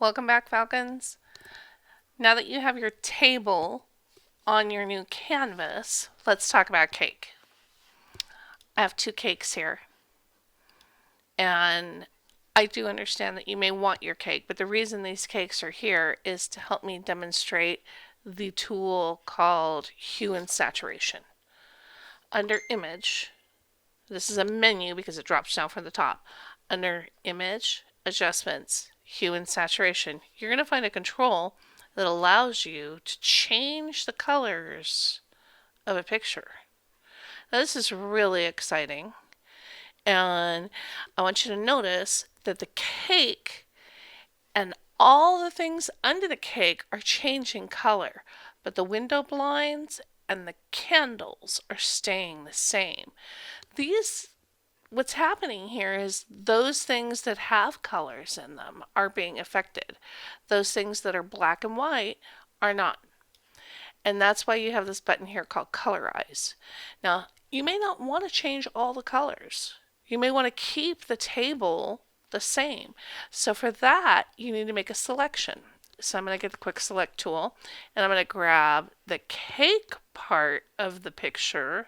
Welcome back, Falcons. Now that you have your table on your new canvas, let's talk about cake. I have two cakes here. And I do understand that you may want your cake, but the reason these cakes are here is to help me demonstrate the tool called hue and saturation. Under image, this is a menu because it drops down from the top. Under image, adjustments, hue and saturation, you're going to find a control that allows you to change the colors of a picture. Now, this is really exciting, and I want you to notice that the cake and all the things under the cake are changing color, but the window blinds and the candles are staying the same. What's happening here is those things that have colors in them are being affected. Those things that are black and white are not. And that's why you have this button here called Colorize. Now, you may not want to change all the colors. You may want to keep the table the same. So for that, you need to make a selection. So I'm going to get the quick select tool and I'm going to grab the cake part of the picture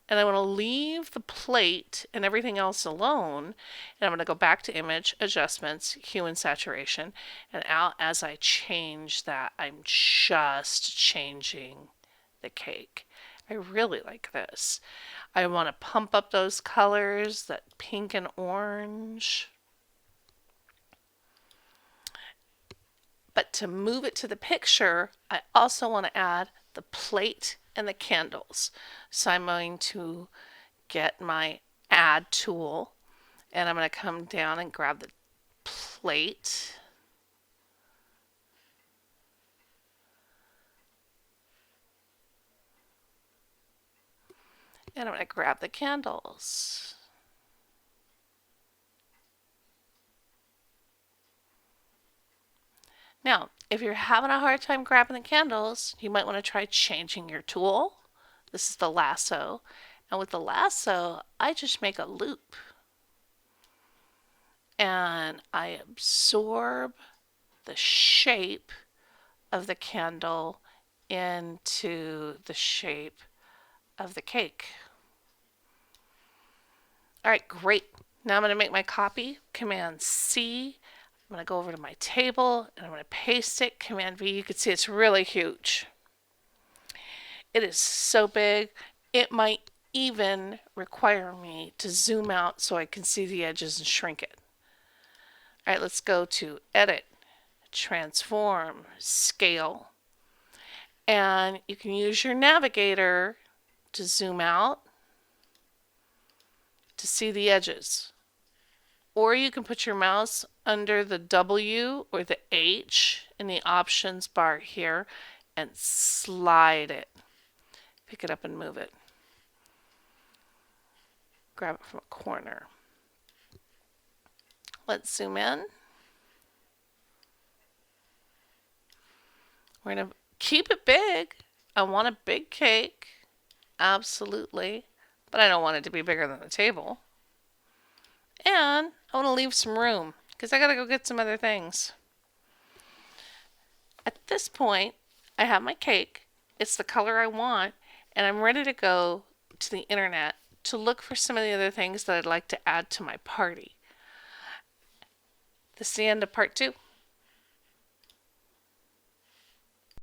and I want to leave the plate and everything else alone. And I'm going to go back to image, adjustments, hue and saturation. And as I change that, I'm just changing the cake. I really like this. I want to pump up those colors, that pink and orange. But to move it to the picture, I also want to add the plate and the candles. So I'm going to get my add tool and I'm going to come down and grab the plate. And I'm going to grab the candles. Now, if you're having a hard time grabbing the candles, you might want to try changing your tool. This is the lasso. And with the lasso, I just make a loop. And I absorb the shape of the candle into the shape of the cake. All right, great. Now I'm going to make my copy. Command C. I'm going to go over to my table and I'm going to paste it. Command V. You can see it's really huge. It is so big, it might even require me to zoom out so I can see the edges and shrink it. All right, let's go to Edit, Transform, Scale. And you can use your navigator to zoom out to see the edges. Or you can put your mouse under the W or the H in the options bar here and slide it. Pick it up and move it. Grab it from a corner. Let's zoom in. We're going to keep it big. I want a big cake. Absolutely. But I don't want it to be bigger than the table. And I want to leave some room because I got to go get some other things. At this point, I have my cake. It's the color I want. And I'm ready to go to the internet to look for some of the other things that I'd like to add to my party. This is the end of part 2.